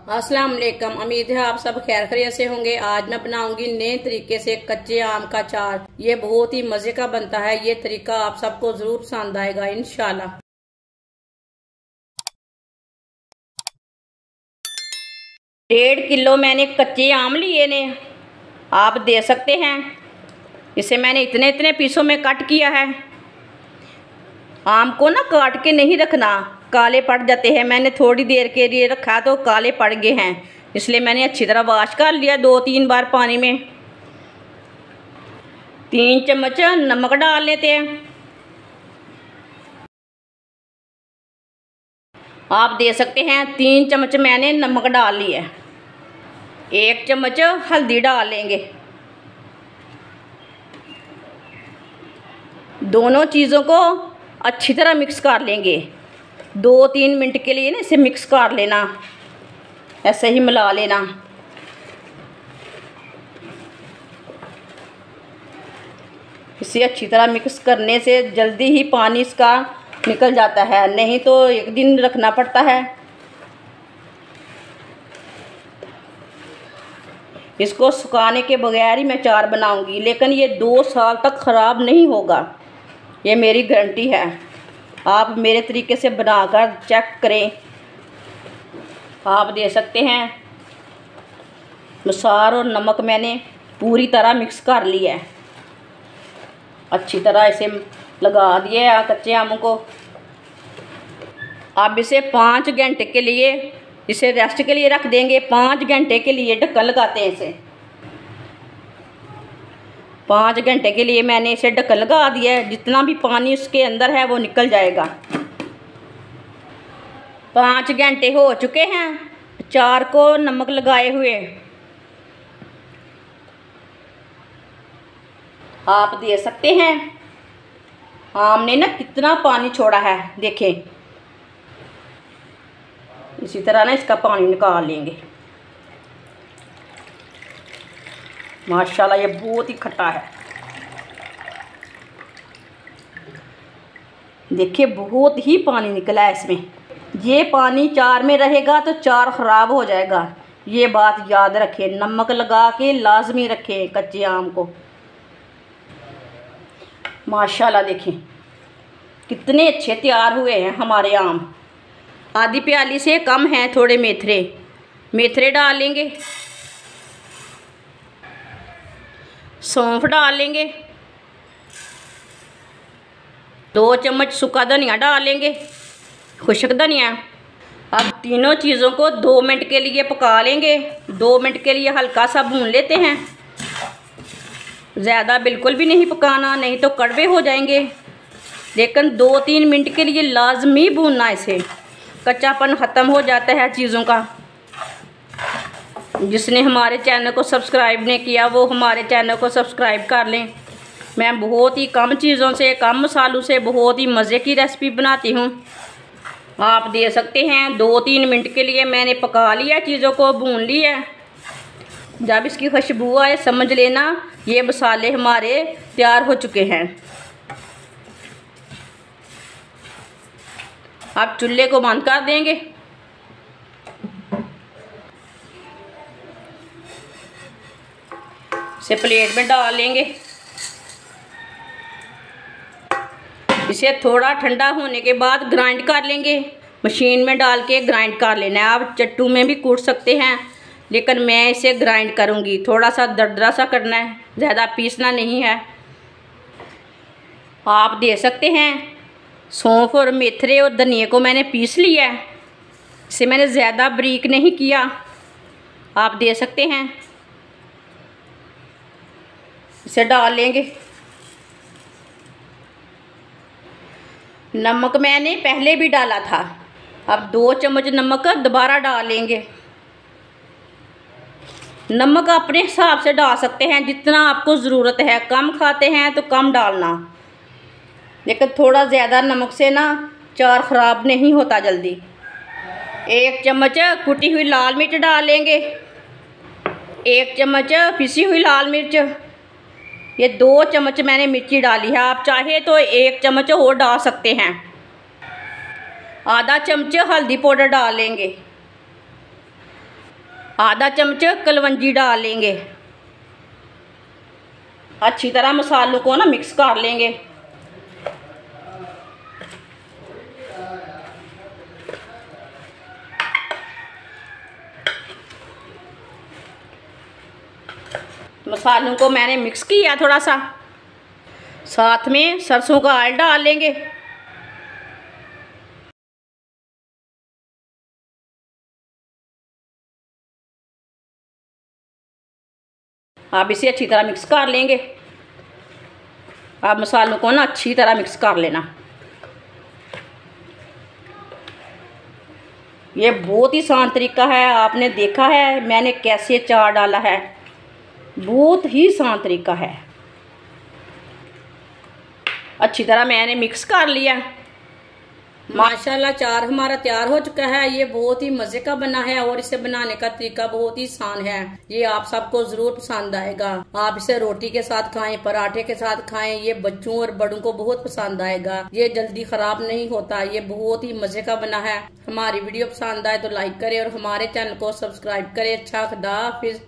अस्सलाम वालेकुम। उम्मीद है आप सब खैर खैरियत से होंगे। आज मैं बनाऊंगी नए तरीके से कच्चे आम का अचार। ये बहुत ही मजे का बनता है। ये तरीका आप सबको जरूर पसंद आएगा इंशाल्लाह। 1.5 किलो मैंने कच्चे आम लिए ने, आप दे सकते हैं। इसे मैंने इतने इतने पीसों में कट किया है। आम को ना काट के नहीं रखना, काले पड़ जाते हैं। मैंने थोड़ी देर के लिए रखा तो काले पड़ गए हैं, इसलिए मैंने अच्छी तरह वॉश कर लिया 2-3 बार पानी में। 3 चम्मच नमक डाल लेते हैं। आप दे सकते हैं 3 चम्मच मैंने नमक डाल लिया है। 1 चम्मच हल्दी डाल लेंगे। दोनों चीज़ों को अच्छी तरह मिक्स कर लेंगे। 2-3 मिनट के लिए ना इसे मिक्स कर लेना, ऐसे ही मिला लेना। इसे अच्छी तरह मिक्स करने से जल्दी ही पानी इसका निकल जाता है, नहीं तो 1 दिन रखना पड़ता है। इसको सुखाने के बगैर ही मैं अचार बनाऊंगी, लेकिन ये 2 साल तक ख़राब नहीं होगा, ये मेरी गारंटी है। आप मेरे तरीके से बनाकर चेक करें। आप दे सकते हैं मसाला और नमक मैंने पूरी तरह मिक्स कर लिया है। अच्छी तरह इसे लगा दिया है कच्चे आमों को। अब इसे 5 घंटे के लिए इसे रेस्ट के लिए रख देंगे। 5 घंटे के लिए ढक्कन लगाते हैं इसे। 5 घंटे के लिए मैंने इसे ढक्कन लगा दिया है। जितना भी पानी उसके अंदर है वो निकल जाएगा। 5 घंटे हो चुके हैं अचार को नमक लगाए हुए। आप दे सकते हैं आम ने ना कितना पानी छोड़ा है, देखें। इसी तरह ना इसका पानी निकाल लेंगे। माशाल्लाह ये बहुत ही खट्टा है। देखिए बहुत ही पानी निकला है इसमें। ये पानी अचार में रहेगा तो अचार ख़राब हो जाएगा, ये बात याद रखें। नमक लगा के लाजमी रखें कच्चे आम को। माशाल्लाह देखें कितने अच्छे तैयार हुए हैं हमारे आम। आधी प्याली से कम है थोड़े मेथरे डाल लेंगे। सौंफ डाल लेंगे। 2 चम्मच सूखा धनिया डाल लेंगे, खुश्क धनिया। अब तीनों चीज़ों को 2 मिनट के लिए पका लेंगे। 2 मिनट के लिए हल्का सा भून लेते हैं। ज़्यादा बिल्कुल भी नहीं पकाना, नहीं तो कड़वे हो जाएंगे। लेकिन 2-3 मिनट के लिए लाजमी भूनना इसे, कच्चापन ख़त्म हो जाता है चीज़ों का। जिसने हमारे चैनल को सब्सक्राइब नहीं किया वो हमारे चैनल को सब्सक्राइब कर लें। मैं बहुत ही कम चीज़ों से, कम मसालों से बहुत ही मज़े की रेसिपी बनाती हूँ। आप दे सकते हैं 2-3 मिनट के लिए मैंने पका लिया, चीज़ों को भून लिया। जब इसकी खुशबू आए समझ लेना ये मसाले हमारे तैयार हो चुके हैं। आप चूल्हे को बंद कर देंगे। इसे प्लेट में डाल लेंगे। इसे थोड़ा ठंडा होने के बाद ग्राइंड कर लेंगे। मशीन में डाल के ग्राइंड कर लेना है। आप चट्टू में भी कूट सकते हैं, लेकिन मैं इसे ग्राइंड करूँगी। थोड़ा सा दरदरा सा करना है, ज़्यादा पीसना नहीं है। आप दे सकते हैं सौंफ और मेथरे और धनिया को मैंने पीस लिया है। इसे मैंने ज़्यादा बारीक नहीं किया। आप दे सकते हैं। इसे डाल लेंगे। नमक मैंने पहले भी डाला था, अब 2 चम्मच नमक दोबारा डाल लेंगे। नमक अपने हिसाब से डाल सकते हैं जितना आपको ज़रूरत है। कम खाते हैं तो कम डालना, लेकिन थोड़ा ज़्यादा नमक से ना अचार ख़राब नहीं होता जल्दी। 1 चम्मच कुटी हुई लाल मिर्च डाल लेंगे। 1 चम्मच पिसी हुई लाल मिर्च। ये 2 चम्मच मैंने मिर्ची डाली है। आप चाहे तो 1 चम्मच और डाल सकते हैं। आधा चमच हल्दी पाउडर डाल लेंगे। आधा चम्मच कलवंजी डाल लेंगे। अच्छी तरह मसालों को ना मिक्स कर लेंगे। मसालों को मैंने मिक्स किया थोड़ा सा, साथ में सरसों का ऑयल डाल लेंगे। अब इसे अच्छी तरह मिक्स कर लेंगे। अब मसालों को ना अच्छी तरह मिक्स कर लेना। ये बहुत ही आसान तरीका है, आपने देखा है मैंने कैसे चार डाला है, बहुत ही आसान तरीका है। अच्छी तरह मैंने मिक्स कर लिया। माशाल्लाह चार हमारा तैयार हो चुका है। ये बहुत ही मजे का बना है और इसे बनाने का तरीका बहुत ही आसान है। ये आप सबको जरूर पसंद आएगा। आप इसे रोटी के साथ खाएं, पराठे के साथ खाएं, ये बच्चों और बड़ों को बहुत पसंद आएगा। ये जल्दी खराब नहीं होता, ये बहुत ही मजे का बना है। हमारी वीडियो पसंद आए तो लाइक करें और हमारे चैनल को सब्सक्राइब करें। अच्छा खुदा हाफिज।